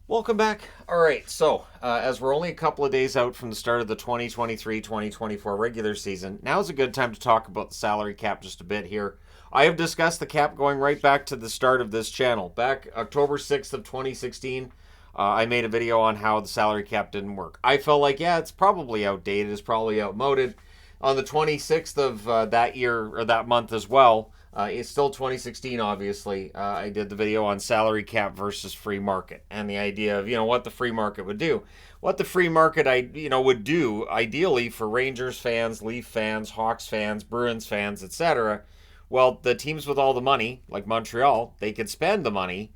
Welcome back. All right, so as we're only a couple of days out from the start of the 2023-2024 regular season, now's a good time to talk about the salary cap just a bit here. I have discussed the cap going right back to the start of this channel. Back October 6th of 2016, I made a video on how the salary cap didn't work. I felt like, yeah, it's probably outdated, it's probably outmoded. On the 26th of that year, or that month as well, it's still 2016, obviously. I did the video on salary cap versus free market and the idea of what the free market would do. What the free market would do ideally for Rangers fans, Leaf fans, Hawks fans, Bruins fans, etc. Well, the teams with all the money, like Montreal, they could spend the money,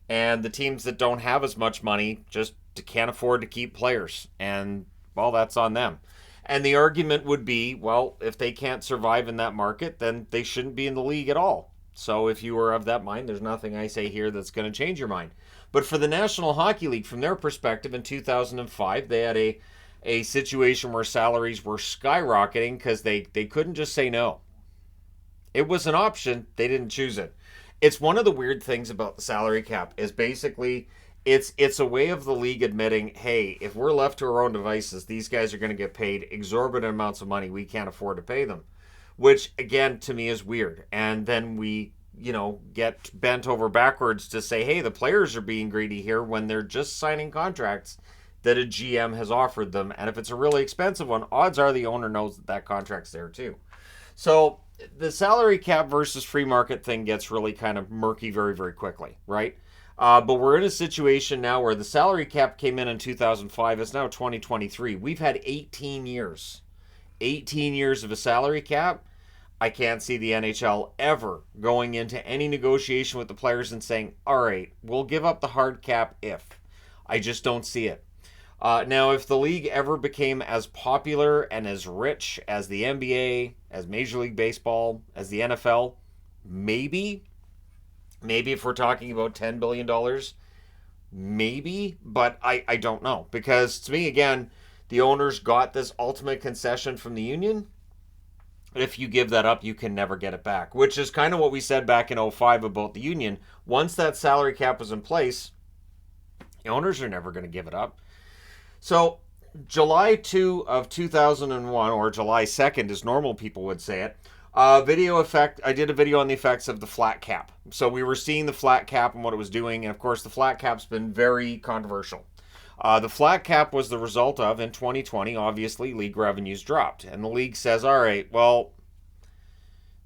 and the teams that don't have as much money just can't afford to keep players, and well, that's on them. And the argument would be, well, if they can't survive in that market, then they shouldn't be in the league at all. So if you were of that mind, there's nothing I say here that's going to change your mind. But for the National Hockey League, from their perspective, in 2005, they had a situation where salaries were skyrocketing because they couldn't just say no. It was an option, they didn't choose it. It's one of the weird things about the salary cap is basically it's a way of the league admitting, hey, if we're left to our own devices, these guys are going to get paid exorbitant amounts of money we can't afford to pay them, which again to me is weird. And then we get bent over backwards to say, hey, the players are being greedy here when they're just signing contracts that a GM has offered them, and if it's a really expensive one, odds are the owner knows that that contract's there too. So the salary cap versus free market thing gets really kind of murky very, very quickly, right? But we're in a situation now where the salary cap came in 2005. It's now 2023. We've had 18 years. 18 years of a salary cap. I can't see the NHL ever going into any negotiation with the players and saying, all right, we'll give up the hard cap if. I just don't see it. Now, if the league ever became as popular and as rich as the NBA, as Major League Baseball, as the NFL, maybe if we're talking about $10 billion, maybe, but I don't know. Because to me, again, the owners got this ultimate concession from the union. If you give that up, you can never get it back, which is kind of what we said back in '05 about the union. Once that salary cap was in place, the owners are never going to give it up. So July 2 of 2001, or July 2nd, as normal people would say it, video effect. I did a video on the effects of the flat cap. So we were seeing the flat cap and what it was doing, and of course the flat cap's been very controversial. The flat cap was the result of, in 2020, obviously, league revenues dropped. And the league says, all right, well,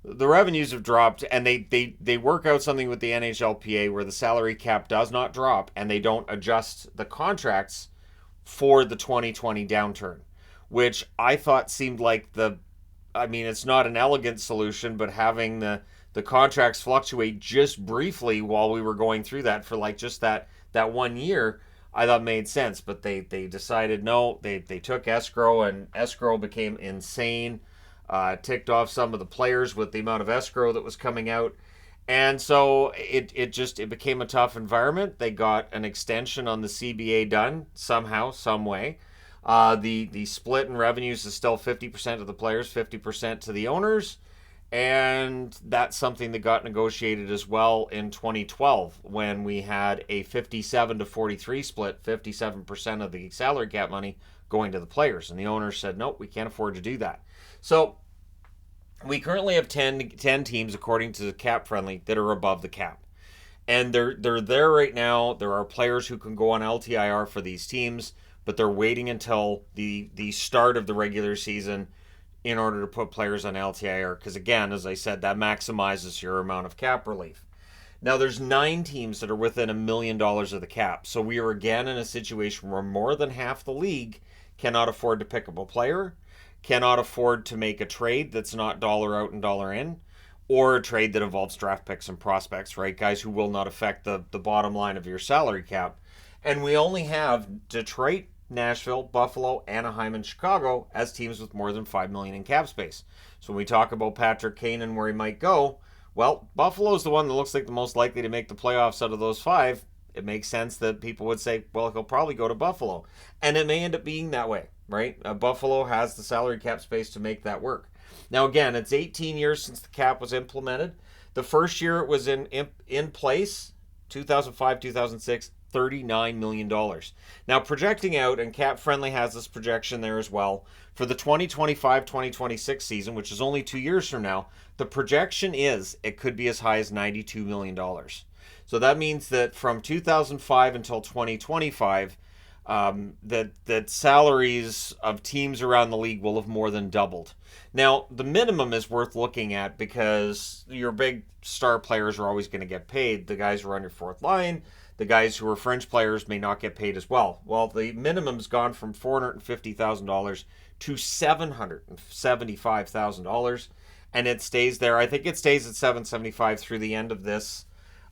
the revenues have dropped, and they work out something with the NHLPA where the salary cap does not drop, and they don't adjust the contracts for the 2020 downturn, which I thought seemed like it's not an elegant solution, but having the contracts fluctuate just briefly while we were going through that for like just that 1 year, I thought made sense. But they decided no, they took escrow, and escrow became insane. Ticked off some of the players with the amount of escrow that was coming out. And so it became a tough environment. They got an extension on the CBA done somehow, some way. The split in revenues is still 50% of the players, 50% to the owners, and that's something that got negotiated as well in 2012 when we had a 57 to 43 split, 57% of the salary cap money going to the players, and the owners said nope, we can't afford to do that. So we currently have 10 teams, according to Cap Friendly, that are above the cap. And they're there right now. There are players who can go on LTIR for these teams, but they're waiting until the start of the regular season in order to put players on LTIR. Because again, as I said, that maximizes your amount of cap relief. Now there's 9 teams that are within $1 million of the cap. So we are again in a situation where more than half the league cannot afford to pick up a player, cannot afford to make a trade that's not dollar out and dollar in, or a trade that involves draft picks and prospects, right? Guys who will not affect the bottom line of your salary cap. And we only have Detroit, Nashville, Buffalo, Anaheim, and Chicago as teams with more than $5 million in cap space. So when we talk about Patrick Kane and where he might go, well, Buffalo's the one that looks like the most likely to make the playoffs out of those 5. It makes sense that people would say, well, he'll probably go to Buffalo. And it may end up being that way, right? Buffalo has the salary cap space to make that work. Now, again, it's 18 years since the cap was implemented. The first year it was in place, 2005, 2006, $39 million. Now, projecting out, and Cap Friendly has this projection there as well, for the 2025-2026 season, which is only 2 years from now, the projection is it could be as high as $92 million. So that means that from 2005 until 2025, that salaries of teams around the league will have more than doubled. Now, the minimum is worth looking at because your big star players are always going to get paid. The guys who are on your fourth line, the guys who are fringe players may not get paid as well. Well, the minimum's gone from $450,000 to $775,000, and it stays there. I think it stays at $775,000 through the end of this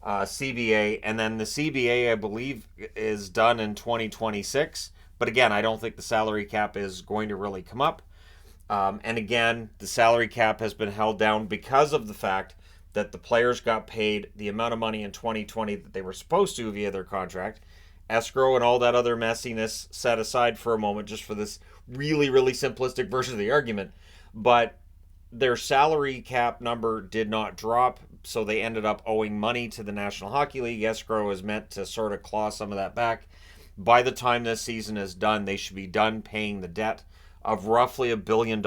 CBA, and then the CBA, I believe, is done in 2026. But again, I don't think the salary cap is going to really come up. And again, the salary cap has been held down because of the fact that the players got paid the amount of money in 2020 that they were supposed to via their contract. Escrow and all that other messiness set aside for a moment, just for this really, really simplistic version of the argument. But their salary cap number did not drop, so they ended up owing money to the National Hockey League. Escrow is meant to sort of claw some of that back. By the time this season is done, they should be done paying the debt of roughly $1 billion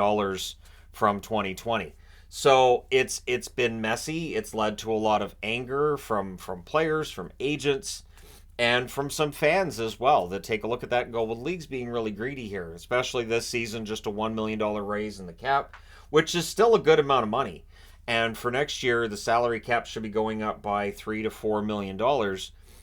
from 2020. So it's been messy. It's led to a lot of anger from players, from agents, and from some fans as well that take a look at that and go, well, the league's being really greedy here, especially this season, just a $1 million raise in the cap, which is still a good amount of money. And for next year, the salary cap should be going up by $3 to $4 million,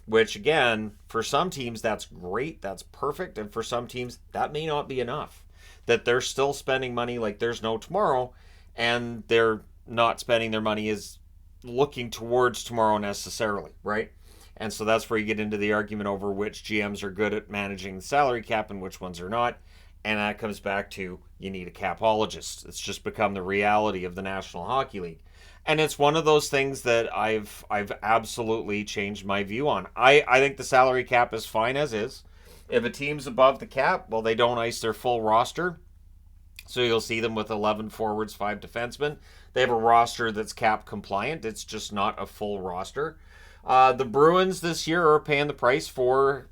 which again, for some teams, that's great. That's perfect. And for some teams, that may not be enough. That they're still spending money like there's no tomorrow, and they're not spending their money as looking towards tomorrow necessarily, right? And so that's where you get into the argument over which GMs are good at managing the salary cap and which ones are not. And that comes back to you need a capologist. It's just become the reality of the National Hockey League. And it's one of those things that I've absolutely changed my view on. I think the salary cap is fine as is. If a team's above the cap, well, they don't ice their full roster. So you'll see them with 11 forwards, 5 defensemen. They have a roster that's cap compliant. It's just not a full roster. The Bruins this year are paying the price for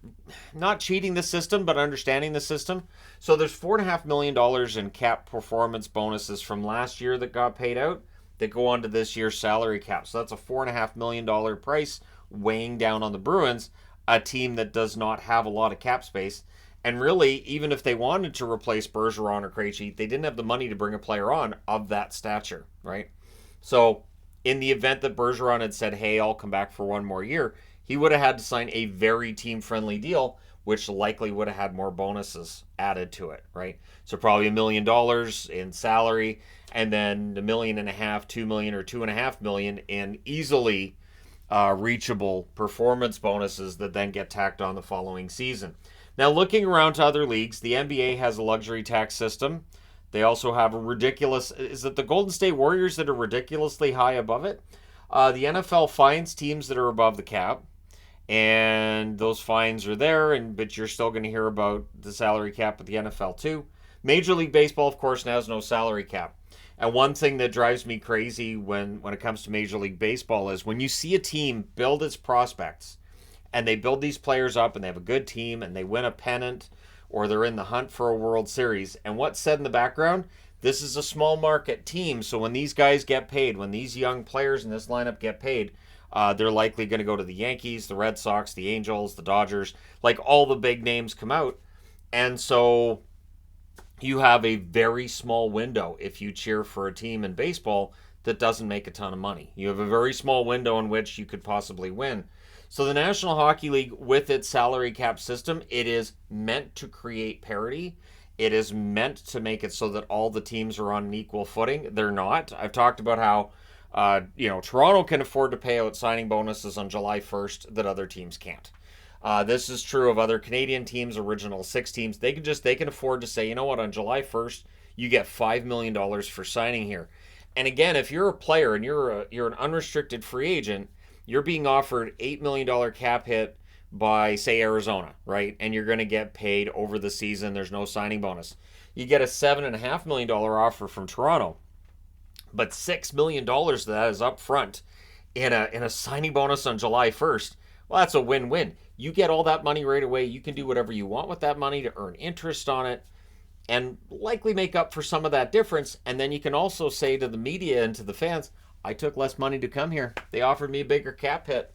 not cheating the system, but understanding the system. So there's $4.5 million in cap performance bonuses from last year that got paid out that go onto this year's salary cap. So that's a $4.5 million price weighing down on the Bruins, a team that does not have a lot of cap space. And really, even if they wanted to replace Bergeron or Krejci, they didn't have the money to bring a player on of that stature, right? So in the event that Bergeron had said, hey, I'll come back for one more year, he would have had to sign a very team-friendly deal, which likely would have had more bonuses added to it, right? So probably $1 million in salary, and then $1.5 million, $2 million, or $2.5 million in easily reachable performance bonuses that then get tacked on the following season. Now, looking around to other leagues, the NBA has a luxury tax system. They also have a ridiculous... Is it the Golden State Warriors that are ridiculously high above it? The NFL fines teams that are above the cap, and those fines are there, but you're still going to hear about the salary cap at the NFL too. Major League Baseball, of course, now has no salary cap. And one thing that drives me crazy when it comes to Major League Baseball is when you see a team build its prospects, and they build these players up, and they have a good team, and they win a pennant, or they're in the hunt for a World Series. And what's said in the background? This is a small market team, so when these guys get paid, when these young players in this lineup get paid, they're likely going to go to the Yankees, the Red Sox, the Angels, the Dodgers. Like, all the big names come out. And so you have a very small window if you cheer for a team in baseball that doesn't make a ton of money. You have a very small window in which you could possibly win. So the National Hockey League, with its salary cap system, it is meant to create parity. It is meant to make it so that all the teams are on an equal footing. They're not. I've talked about how, Toronto can afford to pay out signing bonuses on July 1st that other teams can't. This is true of other Canadian teams, Original Six teams. They can afford to say, you know what, on July 1st, you get $5 million for signing here. And again, if you're a player and you're an unrestricted free agent, you're being offered $8 million cap hit by, say, Arizona, right? And you're going to get paid over the season. There's no signing bonus. You get a $7.5 million offer from Toronto, but $6 million of that is up front in a signing bonus on July 1st. Well, that's a win-win. You get all that money right away. You can do whatever you want with that money to earn interest on it and likely make up for some of that difference. And then you can also say to the media and to the fans, I took less money to come here. They offered me a bigger cap hit.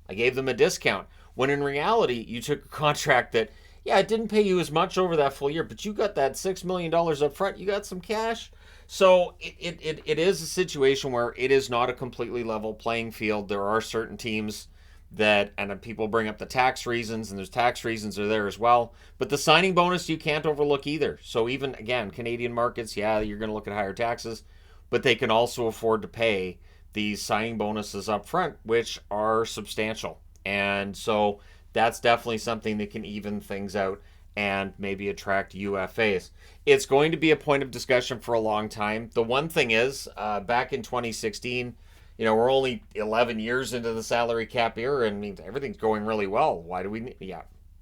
I gave them a discount. When in reality, you took a contract that, yeah, it didn't pay you as much over that full year, but you got that $6 million up front. You got some cash. So it is a situation where it is not a completely level playing field. There are certain teams that, and people bring up the tax reasons, and there's tax reasons are there as well. But the signing bonus you can't overlook either. So even, again, Canadian markets, yeah, you're going to look at higher taxes, but they can also afford to pay these signing bonuses up front, which are substantial. And so that's definitely something that can even things out and maybe attract UFAs. It's going to be a point of discussion for a long time. The one thing is, back in 2016, we're only 11 years into the salary cap era, and I mean, everything's going really well. Why do we? Yeah,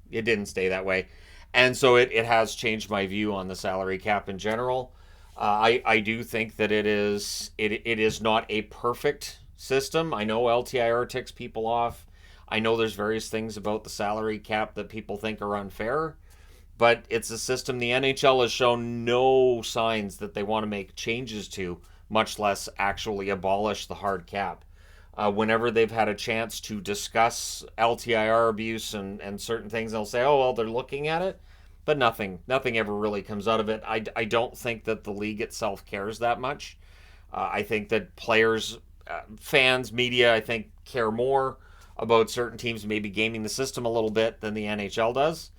it didn't stay that way. And so it has changed my view on the salary cap in general. I do think that it is not a perfect system. I know LTIR ticks people off. I know there's various things about the salary cap that people think are unfair, but it's a system the NHL has shown no signs that they want to make changes to, much less actually abolish the hard cap. Whenever they've had a chance to discuss LTIR abuse and certain things, they'll say, oh, well, they're looking at it, but nothing ever really comes out of it. I don't think that the league itself cares that much. I think that players, fans, media, I think care more about certain teams maybe gaming the system a little bit than the NHL does.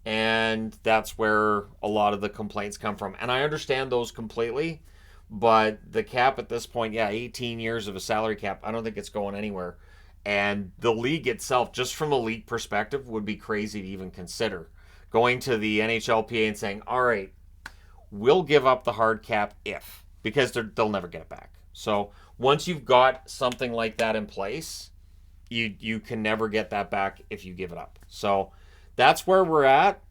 And that's where a lot of the complaints come from. And I understand those completely, but the cap at this point, yeah, 18 years of a salary cap, I don't think it's going anywhere. And the league itself, just from a league perspective, would be crazy to even consider going to the NHLPA and saying, all right, we'll give up the hard cap if, because they'll never get it back. So once you've got something like that in place, you can never get that back if you give it up. So that's where we're at.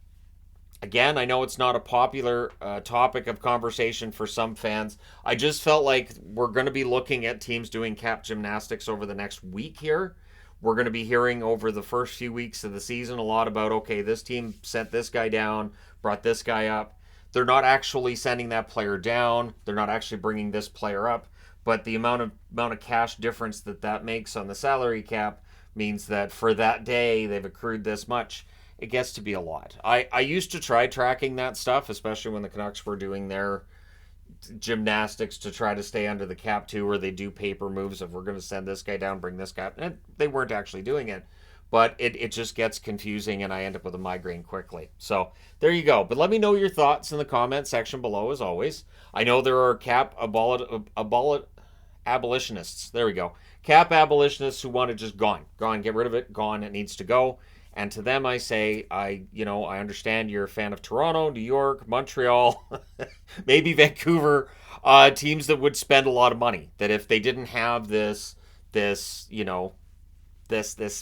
Again, I know it's not a popular topic of conversation for some fans. I just felt like we're going to be looking at teams doing cap gymnastics over the next week here. We're going to be hearing over the first few weeks of the season a lot about, okay, this team sent this guy down, brought this guy up. They're not actually sending that player down. They're not actually bringing this player up. But the amount of cash difference that makes on the salary cap means that for that day they've accrued this much. It gets to be a lot. I used to try tracking that stuff, especially when the Canucks were doing their gymnastics to try to stay under the cap too, where they do paper moves of we're going to send this guy down, bring this guy up. And they weren't actually doing it. But it just gets confusing and I end up with a migraine quickly. So there you go. But let me know your thoughts in the comment section below as always. I know there are cap abolitionists. There we go. Cap abolitionists who want it just gone, get rid of it, gone. It needs to go. And to them, I say, I understand you're a fan of Toronto, New York, Montreal, maybe Vancouver, teams that would spend a lot of money. That if they didn't have this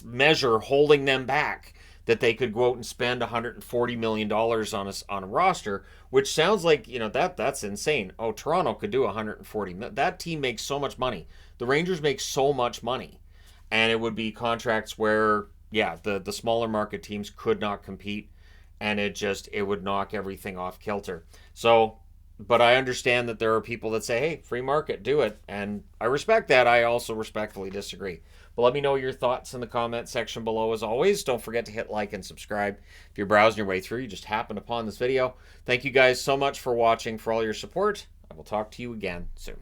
measure holding them back, that they could go out and spend $140 million on a roster, which sounds like, that's insane. Oh, Toronto could do $140 million. That team makes so much money. The Rangers make so much money. And it would be contracts where, yeah, the smaller market teams could not compete, and it would knock everything off kilter. So, but I understand that there are people that say, hey, free market, do it. And I respect that. I also respectfully disagree. But let me know your thoughts in the comment section below as always. Don't forget to hit like and subscribe. If you're browsing your way through, you just happened upon this video. Thank you guys so much for watching, for all your support. I will talk to you again soon.